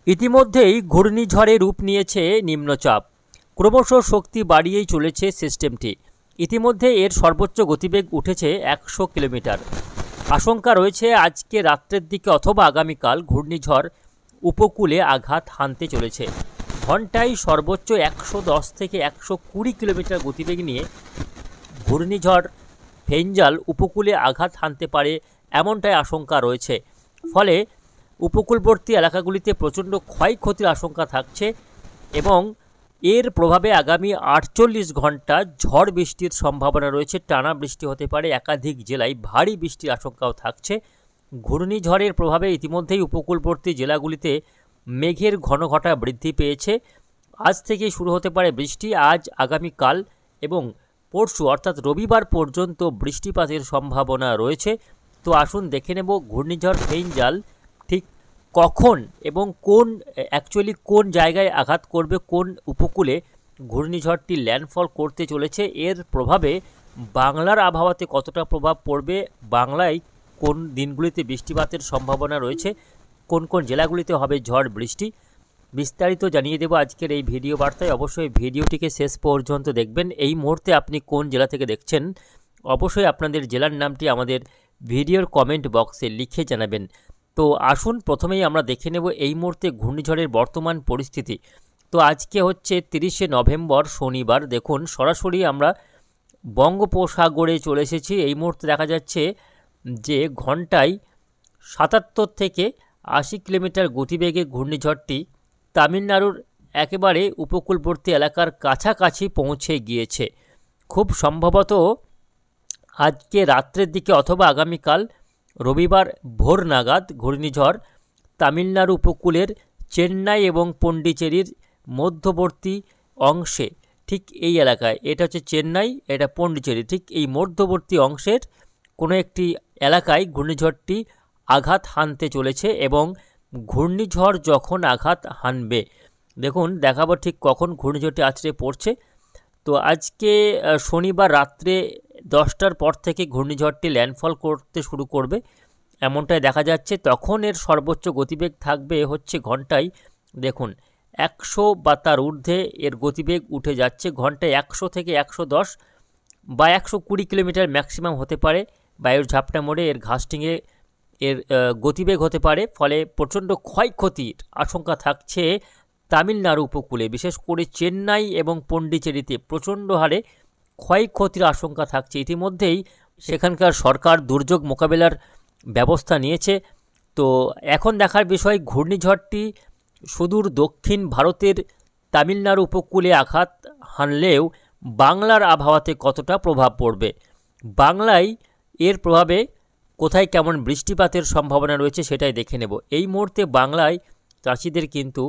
ইতিমধ্যেই ঘূর্ণিঝড়ে রূপ নিয়েছে নিম্নচাপ। ক্রমশ শক্তি বাড়িয়েই চলেছে সিস্টেমটি। ইতিমধ্যে এর সর্বোচ্চ গতিবেগ উঠেছে 100 কিলোমিটার। আশঙ্কা রয়েছে আজকে রাত্রের দিকে অথবা আগামীকাল ঘূর্ণিঝড় উপকূলে আঘাত হানতে চলেছে। ঘন্টায় সর্বোচ্চ 110 থেকে 120 কিলোমিটার গতিবেগ নিয়ে ঘূর্ণিঝড় ফেঞ্জাল উপকূলে আঘাত হানতে পারে, এমনটাই আশঙ্কা রয়েছে। ফলে উপকূলবর্তী এলাকাগুলিতে প্রচণ্ড ক্ষয়ক্ষতির আশঙ্কা থাকছে এবং এর প্রভাবে আগামী 48 ঘন্টা ঝড় বৃষ্টির সম্ভাবনা রয়েছে। টানা বৃষ্টি হতে পারে, একাধিক জেলায় ভারী বৃষ্টির আশঙ্কাও থাকছে। ঘূর্ণিঝড়ের প্রভাবে ইতিমধ্যেই উপকূলবর্তী জেলাগুলিতে মেঘের ঘনঘটা বৃদ্ধি পেয়েছে। আজ থেকেই শুরু হতে পারে বৃষ্টি। আজ, আগামীকাল এবং পরশু অর্থাৎ রবিবার পর্যন্ত বৃষ্টিপাতের সম্ভাবনা রয়েছে। তো আসুন দেখে নেব ঘূর্ণিঝড় ফেঞ্জাল ঠিক কখন এবং কোন জায়গায় আঘাত করবে, কোন উপকূলে ঘূর্ণিঝড়টি ল্যান্ডফল করতে চলেছে, এর প্রভাবে বাংলার আবহাওয়াতে কতটা প্রভাব পড়বে, বাংলায় কোন দিনগুলিতে বৃষ্টিপাতের সম্ভাবনা রয়েছে, কোন কোন জেলাগুলিতে হবে ঝড় বৃষ্টি, বিস্তারিত জানিয়ে দেব আজকের এই ভিডিও বার্তায়। অবশ্যই ভিডিওটিকে শেষ পর্যন্ত দেখবেন। এই মুহূর্তে আপনি কোন জেলা থেকে দেখছেন অবশ্যই আপনাদের জেলার নামটি আমাদের ভিডিওর কমেন্ট বক্সে লিখে জানাবেন। তো আসুন প্রথমেই আমরা দেখে নেব এই মুহূর্তে ঘূর্ণিঝড়ের বর্তমান পরিস্থিতি। তো আজকে হচ্ছে 30শে নভেম্বর, শনিবার। দেখুন সরাসরি আমরা বঙ্গোপসাগরে চলে এসেছি। এই মুহূর্তে দেখা যাচ্ছে যে ঘন্টায় 77 থেকে 80 কিলোমিটার গতিবেগে ঘূর্ণিঝড়টি তামিলনাড়ুর একেবারে উপকূলবর্তী এলাকার কাছাকাছি পৌঁছে গিয়েছে। খুব সম্ভবত আজকে রাত্রের দিকে অথবা আগামীকাল রবিবার ভোর নাগাদ ঘূর্ণিঝড় তামিলনাড়ু উপকূলের চেন্নাই এবং পন্ডিচেরির মধ্যবর্তী অংশে, ঠিক এই এলাকায়, এটা হচ্ছে চেন্নাই, এটা পন্ডিচেরি, ঠিক এই মধ্যবর্তী অংশের কোনো একটি এলাকায় ঘূর্ণিঝড়টি আঘাত হানতে চলেছে। এবং ঘূর্ণিঝড় যখন আঘাত হানবে, দেখুন দেখাবো ঠিক কখন ঘূর্ণিঝড়টি আছড়ে পড়ছে। তো আজকে শনিবার রাত্রে 10টার পর থেকে ঘূর্ণিঝড়টি ল্যান্ডফল করতে শুরু করবে, এমনটাই দেখা যাচ্ছে। তখন এর সর্বোচ্চ গতিবেগ থাকবে হচ্ছে ঘন্টায়, দেখুন 100 বা তার ঊর্ধ্বে এর গতিবেগ উঠে যাচ্ছে। ঘন্টায় 100 থেকে 110 বা 120 কিলোমিটার ম্যাক্সিমাম হতে পারে। বায়ুর ঝাপটা মোড়ে এর ঘাস্টিংয়ে এর গতিবেগ হতে পারে। ফলে প্রচণ্ড ক্ষয়ক্ষতির আশঙ্কা থাকছে তামিলনাড়ু উপকূলে, বিশেষ করে চেন্নাই এবং পন্ডিচেরিতে প্রচণ্ড হারে ক্ষয়ক্ষতির আশঙ্কা থাকছে। ইতিমধ্যেই সেখানকার সরকার দুর্যোগ মোকাবেলার ব্যবস্থা নিয়েছে। তো এখন দেখার বিষয় ঘূর্ণিঝড়টি সুদূর দক্ষিণ ভারতের তামিলনাড়ু উপকূলে আঘাত হানলেও বাংলার আবহাওয়াতে কতটা প্রভাব পড়বে, বাংলায় এর প্রভাবে কোথায় কেমন বৃষ্টিপাতের সম্ভাবনা রয়েছে সেটাই দেখে নেব। এই মুহূর্তে বাংলায় চাষিদের কিন্তু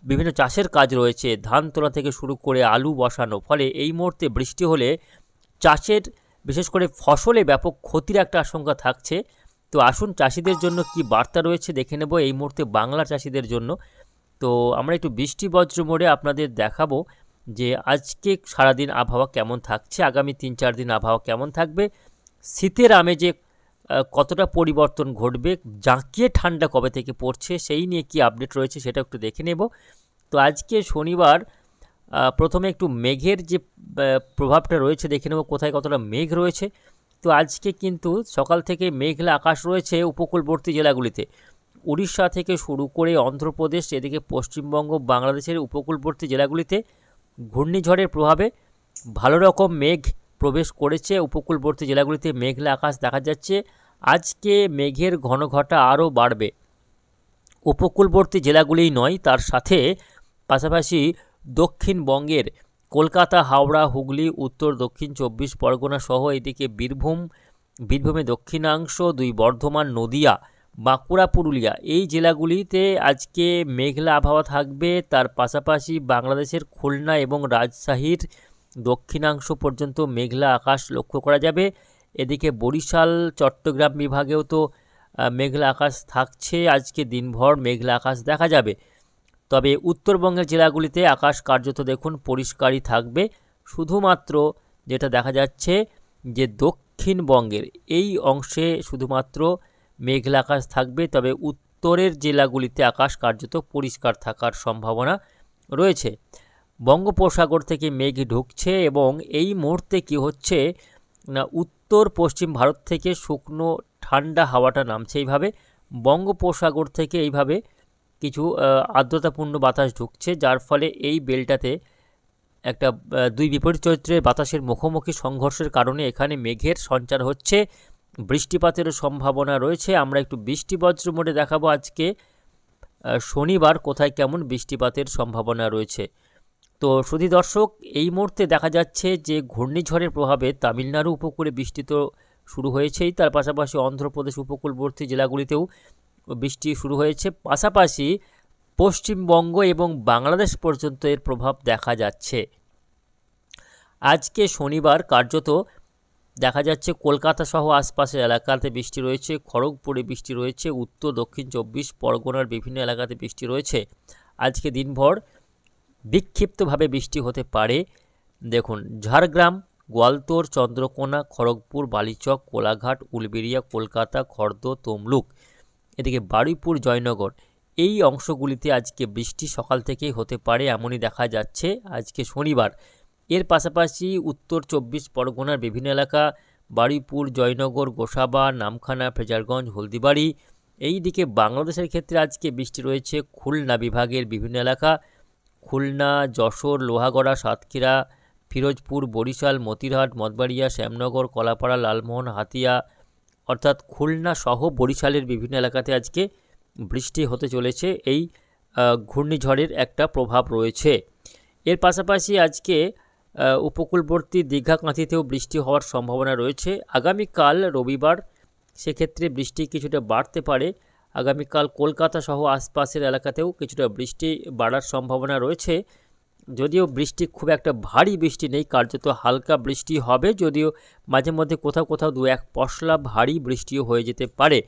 বিভিন্ন চাষের কাজ রয়েছে, ধান তোলা থেকে শুরু করে আলু বসানো। ফলে এই মুহূর্তে বৃষ্টি হলে চাষের, বিশেষ করে ফসলে ব্যাপক ক্ষতির একটা আশঙ্কা থাকছে। তো আসুন চাষিদের জন্য কি বার্তা রয়েছে দেখে নেব এই মুহূর্তে বাংলা চাষিদের জন্য। তো আমরা একটু বৃষ্টি বজ্র মোড়ে আপনাদের দেখাবো যে আজকে সারাদিন আবহাওয়া কেমন থাকছে, আগামী 3-4 দিন আবহাওয়া কেমন থাকবে, শীতের আমেজে কতটা পরিবর্তন ঘটবে, জাঁকিয়ে ঠান্ডা কবে থেকে পড়ছে সেই নিয়ে কি আপডেট রয়েছে সেটা একটু দেখে নেব। তো আজকে শনিবার প্রথমে একটু মেঘের যে প্রভাবটা রয়েছে দেখে নেব কোথায় কতটা মেঘ রয়েছে। তো আজকে কিন্তু সকাল থেকে মেঘলা আকাশ রয়েছে উপকূলবর্তী জেলাগুলিতে, উড়িষ্যা থেকে শুরু করে অন্ধ্রপ্রদেশ, এদিকে পশ্চিমবঙ্গ, বাংলাদেশের উপকূলবর্তী জেলাগুলিতে ঘূর্ণিঝড়ের প্রভাবে ভালো রকম মেঘ প্রবেশ করেছে। উপকূলবর্তী জেলাগুলিতে মেঘলা আকাশ দেখা যাচ্ছে। আজকে মেঘের ঘনঘটা আরও বাড়বে, উপকূলবর্তী জেলাগুলিই নয়, তার সাথে পাশাপাশি দক্ষিণবঙ্গের কলকাতা, হাওড়া, হুগলি, উত্তর দক্ষিণ 24 পরগনা সহ এদিকে বীরভূমে দক্ষিণাংশ, 2 বর্ধমান, নদিয়া, বাঁকুড়া, পুরুলিয়া, এই জেলাগুলিতে আজকে মেঘলা আবহাওয়া থাকবে। তার পাশাপাশি বাংলাদেশের খুলনা এবং রাজশাহীর দক্ষিণাংশ পর্যন্ত মেঘলা আকাশ লক্ষ্য করা যাবে। এদিকে বরিশাল, চট্টগ্রাম বিভাগেও তো মেঘলা আকাশ থাকছে, আজকে দিনভর মেঘলা আকাশ দেখা যাবে। তবে উত্তরবঙ্গের জেলাগুলিতে আকাশ কার্যত দেখুন পরিষ্কারই থাকবে। শুধুমাত্র যেটা দেখা যাচ্ছে যে দক্ষিণবঙ্গের এই অংশে শুধুমাত্র মেঘলা আকাশ থাকবে। তবে উত্তরের জেলাগুলিতে আকাশ কার্যত পরিষ্কার থাকার সম্ভাবনা রয়েছে। বঙ্গোপসাগর থেকে মেঘ ঢুকছে এবং এই মুহূর্তে কি হচ্ছে না, উত্তর পশ্চিম ভারত থেকে শুকনো ঠান্ডা হাওয়াটা নামছে। এইভাবে বঙ্গোপসাগর থেকে এইভাবে কিছু আর্দ্রতাপূর্ণ বাতাস ঢুকছে, যার ফলে এই বেলটাতে একটা দুই বিপরীত চরিত্রের বাতাসের মুখোমুখি সংঘর্ষের কারণে এখানে মেঘের সঞ্চার হচ্ছে, বৃষ্টিপাতেরও সম্ভাবনা রয়েছে। আমরা একটু বৃষ্টিবজ্র মোডে দেখাবো আজকে শনিবার কোথায় কেমন বৃষ্টিপাতের সম্ভাবনা রয়েছে। তো শুধু দর্শক, এই মুহূর্তে দেখা যাচ্ছে যে ঘূর্ণিঝড়ের প্রভাবে তামিলনাড়ু উপকূলে বৃষ্টি তো শুরু হয়েছেই, তার পাশাপাশি অন্ধ্রপ্রদেশ উপকূলবর্তী জেলাগুলিতেও বৃষ্টি শুরু হয়েছে। পাশাপাশি পশ্চিমবঙ্গ এবং বাংলাদেশ পর্যন্ত এর প্রভাব দেখা যাচ্ছে। আজকে শনিবার কার্যত দেখা যাচ্ছে কলকাতা সহ আশপাশের এলাকাতে বৃষ্টি রয়েছে, খড়গপুরে বৃষ্টি রয়েছে, উত্তর দক্ষিণ 24 পরগনার বিভিন্ন এলাকাতে বৃষ্টি রয়েছে। আজকে দিনভর বিক্ষিপ্তভাবে বৃষ্টি হতে পারে। দেখুন, ঝাড়গ্রাম, গোয়ালতোড়, চন্দ্রকোনা, খড়গপুর, বালিচক, কোলাঘাট, উলবেড়িয়া, কলকাতা, খড়দহ, তমলুক, এদিকে বারুইপুর, জয়নগর, এই অংশগুলিতে আজকে বৃষ্টি সকাল থেকেই হতে পারে এমনই দেখা যাচ্ছে আজকে শনিবার। এর পাশাপাশি উত্তর 24 পরগনার বিভিন্ন এলাকা, বারুইপুর, জয়নগর, গোসাবা, নামখানা, ফ্রেজারগঞ্জ, হলদিবাড়ি, এই দিকে বাংলাদেশের ক্ষেত্রে আজকে বৃষ্টি রয়েছে খুলনা বিভাগের বিভিন্ন এলাকা, খুলনা, যশোর, লোহাগড়া, সাতক্ষীরা, ফিরোজপুর, বরিশাল, মতিরহাট, মঠবাড়িয়া, শ্যামনগর, কলাপাড়া, লালমোহন, হাতিয়া, অর্থাৎ খুলনা সহ বরিশালের বিভিন্ন এলাকাতে আজকে বৃষ্টি হতে চলেছে। এই ঘূর্ণিঝড়ের একটা প্রভাব রয়েছে। এর পাশাপাশি আজকে উপকূলবর্তী দীঘা কাঁথিতেও বৃষ্টি হওয়ার সম্ভাবনা রয়েছে। আগামীকাল রবিবার সেক্ষেত্রে বৃষ্টি কিছুটা বাড়তে পারে। আগামীকাল কলকাতা সহ আশপাশের এলাকাতেও কিছুটা বৃষ্টি বাড়ার সম্ভাবনা রয়েছে। যদিও বৃষ্টি খুব একটা ভারী বৃষ্টি নেই, কার্যত হালকা বৃষ্টি হবে, যদিও মাঝে মধ্যে কোথাও কোথাও দু এক পশলা ভারী বৃষ্টিও হয়ে যেতে পারে।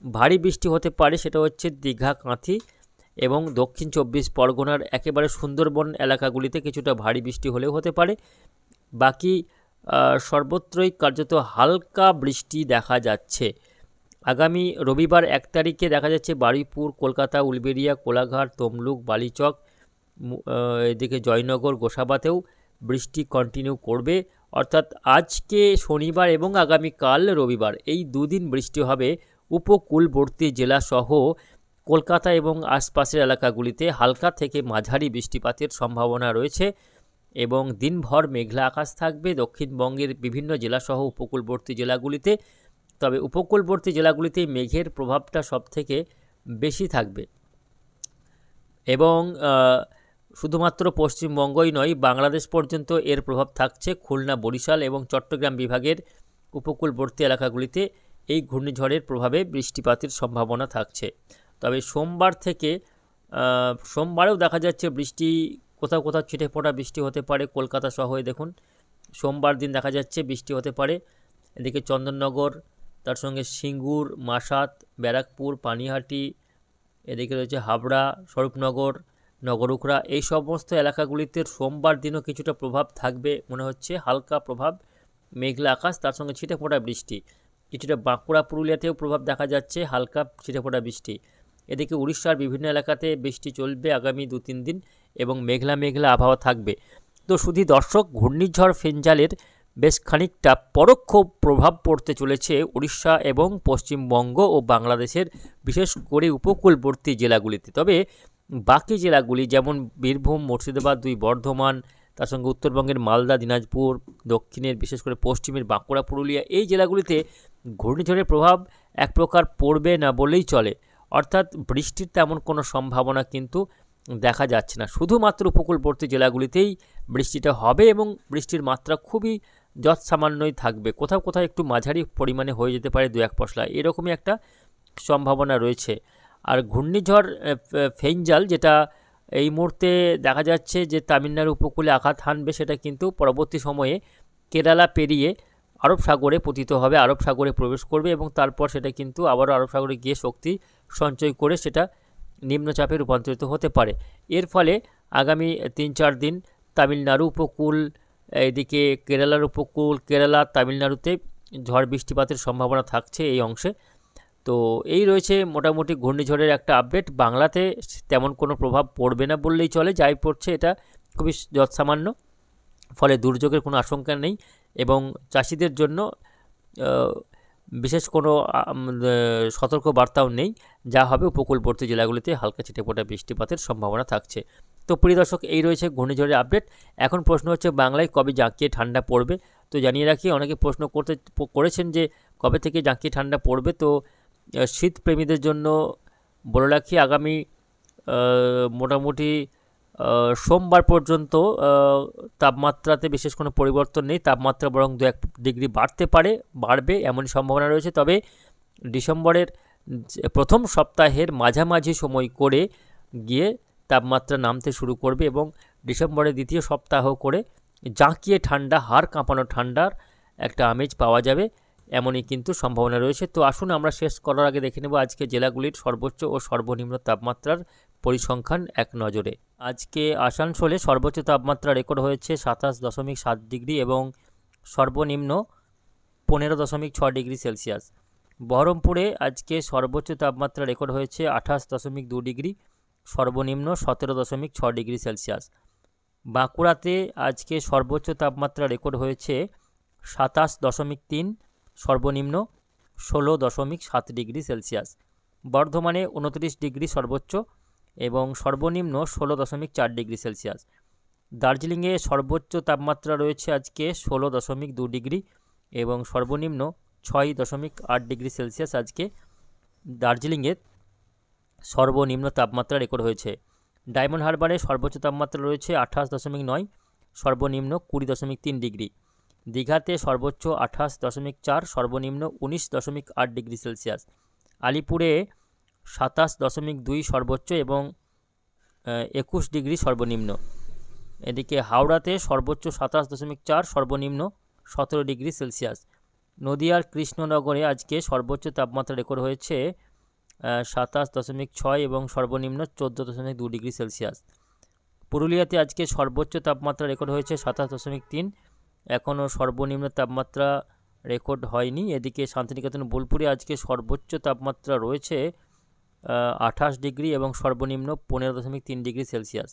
ভারী বৃষ্টি হতে পারে সেটা হচ্ছে দীঘা, কাঁথি এবং দক্ষিণ 24 পরগনার একেবারে সুন্দরবন এলাকাগুলিতে কিছুটা ভারী বৃষ্টি হলেও হতে পারে। বাকি সর্বত্রই কার্যত হালকা বৃষ্টি দেখা যাচ্ছে। আগামী রবিবার 1 তারিখে দেখা যাচ্ছে বারুইপুর, কলকাতা, উলবেড়িয়া, কোলাঘাট, তমলুক, বালিচক, এদিকে জয়নগর, গোসাবাতেও বৃষ্টি কন্টিনিউ করবে। অর্থাৎ আজকে শনিবার এবং আগামীকাল রবিবার এই দুদিন বৃষ্টি হবে উপকূলবর্তী জেলাসহ কলকাতা এবং আশপাশের এলাকাগুলিতে হালকা থেকে মাঝারি বৃষ্টিপাতের সম্ভাবনা রয়েছে এবং দিনভর মেঘলা আকাশ থাকবে দক্ষিণবঙ্গের বিভিন্ন জেলাসহ উপকূলবর্তী জেলাগুলিতে। তবে উপকূলবর্তী জেলাগুলিতে মেঘের প্রভাবটা সবথেকে বেশি থাকবে এবং শুধুমাত্র পশ্চিমবঙ্গই নয়, বাংলাদেশ পর্যন্ত এর প্রভাব থাকছে। খুলনা, বরিশাল এবং চট্টগ্রাম বিভাগের উপকূলবর্তী এলাকাগুলিতে এই ঘূর্ণিঝড়ের প্রভাবে বৃষ্টিপাতের সম্ভাবনা থাকছে। তবে সোমবার থেকে সোমবারেও দেখা যাচ্ছে বৃষ্টি কোথাও কোথাও ছিটে ফোটা বৃষ্টি হতে পারে। কলকাতা সহ দেখুন সোমবার দিন দেখা যাচ্ছে বৃষ্টি হতে পারে। এদিকে চন্দননগর, তার সঙ্গে সিঙ্গুর, মাসাত, ব্যারাকপুর, পানিহাটি, এদিকে রয়েছে হাবড়া, স্বরূপনগর, নগরুখরা, এই সমস্ত এলাকাগুলিতে সোমবার দিনও কিছুটা প্রভাব থাকবে মনে হচ্ছে, হালকা প্রভাব, মেঘলা আকাশ, তার সঙ্গে ছিটে ফোটা বৃষ্টি। কিছুটা বাঁকুড়া, পুরুলিয়াতেও প্রভাব দেখা যাচ্ছে, হালকা ছিটে ফোটা বৃষ্টি। এদিকে উড়িষ্যার বিভিন্ন এলাকাতে বৃষ্টি চলবে আগামী 2-3 দিন এবং মেঘলা মেঘলা আবহাওয়া থাকবে। তো শুধু দর্শক, ঘূর্ণিঝড় ফেঞ্জালের বেশ খানিকটা পরোক্ষ প্রভাব পড়তে চলেছে উড়িষ্যা এবং পশ্চিমবঙ্গ ও বাংলাদেশের বিশেষ করে উপকূলবর্তী জেলাগুলিতে। তবে বাকি জেলাগুলি যেমন বীরভূম, মুর্শিদাবাদ, 2 বর্ধমান, তার সঙ্গে উত্তরবঙ্গের মালদা, দিনাজপুর, দক্ষিণের বিশেষ করে পশ্চিমের বাঁকুড়া, পুরুলিয়া, এই জেলাগুলিতে ঘূর্ণিঝড়ের প্রভাব এক প্রকার পড়বে না বললেই চলে। অর্থাৎ বৃষ্টির তেমন কোনো সম্ভাবনা কিন্তু দেখা যাচ্ছে না। শুধুমাত্র উপকূলবর্তী জেলাগুলিতেই বৃষ্টিটা হবে এবং বৃষ্টির মাত্রা খুবই যৎসামান্যই থাকবে। কোথাও কোথাও একটু মাঝারি পরিমাণে হয়ে যেতে পারে 2-1 পশলা, এরকমই একটা সম্ভাবনা রয়েছে। আর ঘূর্ণিঝড় ফেঞ্জাল যেটা এই মুহূর্তে দেখা যাচ্ছে যে তামিলনাড়ু উপকূলে আঘাত হানবে, সেটা কিন্তু পরবর্তী সময়ে কেরালা পেরিয়ে আরব সাগরে পতিত হবে, আরব সাগরে প্রবেশ করবে এবং তারপর সেটা কিন্তু আবারও আরব সাগরে গিয়ে শক্তি সঞ্চয় করে সেটা নিম্নচাপে রূপান্তরিত হতে পারে। এর ফলে আগামী 3-4 দিন তামিলনাড়ু উপকূল, এদিকে কেরালার উপকূল, কেরালা, তামিলনাড়ুতে ঝড় বৃষ্টিপাতের সম্ভাবনা থাকছে এই অংশে। তো তো এই রয়েছে মোটামুটি ঘূর্ণিঝড়ের একটা আপডেট। বাংলাতে তেমন কোনো প্রভাব পড়বে না বললেই চলে, যাই পড়ছে এটা খুবই যৎসামান্য, ফলে দুর্যোগের কোনো আশঙ্কা নেই এবং চাষিদের জন্য বিশেষ কোনো সতর্ক বার্তাও নেই। যা হবে উপকূলবর্তী জেলাগুলিতে হালকা ছিটেফোঁটা বৃষ্টিপাতের সম্ভাবনা থাকছে। তো প্রিয় দর্শক, এই রয়েছে ঘূর্ণিঝড়ের আপডেট। এখন প্রশ্ন হচ্ছে বাংলায় কবে জাঁকিয়ে ঠান্ডা পড়বে। তো জানিয়ে রাখি, অনেকে প্রশ্ন করেছেন যে কবে থেকে জাঁকিয়ে ঠান্ডা পড়বে। তো শীতপ্রেমীদের জন্য বলে রাখি, আগামী মোটামুটি সোমবার পর্যন্ত তাপমাত্রাতে বিশেষ কোনো পরিবর্তন নেই। তাপমাত্রা বরং 2-1 ডিগ্রি বাড়বে এমনই সম্ভাবনা রয়েছে। তবে ডিসেম্বরের প্রথম সপ্তাহের মাঝামাঝি সময় করে গিয়ে তাপমাত্রা নামতে শুরু করবে এবং ডিসেম্বরের দ্বিতীয় সপ্তাহ করে জাঁকিয়ে ঠান্ডা, হাড় কাঁপানো ঠান্ডার একটা আমেজ পাওয়া যাবে, এমনই কিন্তু সম্ভাবনা রয়েছে। তো আসুন আমরা শেষ করার আগে দেখে নেব আজকে জেলাগুলির সর্বোচ্চ ও সর্বনিম্ন তাপমাত্রার পরিসংখ্যান এক নজরে। আজকে আসানসোলে সর্বোচ্চ তাপমাত্রা রেকর্ড হয়েছে 27.7 ডিগ্রি এবং সর্বনিম্ন 15.6 ডিগ্রি সেলসিয়াস। বহরমপুরে আজকে সর্বোচ্চ তাপমাত্রা রেকর্ড হয়েছে 28.2 ডিগ্রি, সর্বনিম্ন 17.6 ডিগ্রি সেলসিয়াস। বাঁকুড়াতে আজকে সর্বোচ্চ তাপমাত্রা রেকর্ড হয়েছে 27.3, সর্বনিম্ন 16.7 ডিগ্রি সেলসিয়াস। বর্ধমানে 29 ডিগ্রি সর্বোচ্চ এবং সর্বনিম্ন 16.4 ডিগ্রি সেলসিয়াস। দার্জিলিংয়ে সর্বোচ্চ তাপমাত্রা রয়েছে আজকে 16.2 ডিগ্রি এবং সর্বনিম্ন 6.8 ডিগ্রি সেলসিয়াস। আজকে দার্জিলিংয়ে সর্বনিম্ন তাপমাত্রা রেকর্ড হয়েছে। ডায়মন্ড হারবারে সর্বোচ্চ তাপমাত্রা রয়েছে 28.9, সর্বনিম্ন 20.3 ডিগ্রি। দীঘাতে সর্বোচ্চ 28.4, সর্বনিম্ন 19.8 ডিগ্রি সেলসিয়াস। আলিপুরে 27.2 সর্বোচ্চ এবং 21 ডিগ্রি সর্বনিম্ন। এদিকে হাওড়াতে সর্বোচ্চ 27.4, সর্বনিম্ন 17 ডিগ্রি সেলসিয়াস। নদিয়ার কৃষ্ণনগরে আজকে সর্বোচ্চ তাপমাত্রা রেকর্ড হয়েছে 27.6 এবং সর্বনিম্ন 14.2 ডিগ্রি সেলসিয়াস। পুরুলিয়াতে আজকে সর্বোচ্চ তাপমাত্রা রেকর্ড হয়েছে 27.3, এখনও সর্বনিম্ন তাপমাত্রা রেকর্ড হয়নি। এদিকে শান্তিনিকেতন বোলপুরে আজকে সর্বোচ্চ তাপমাত্রা রয়েছে 28 ডিগ্রি এবং সর্বনিম্ন 15.3 ডিগ্রি সেলসিয়াস।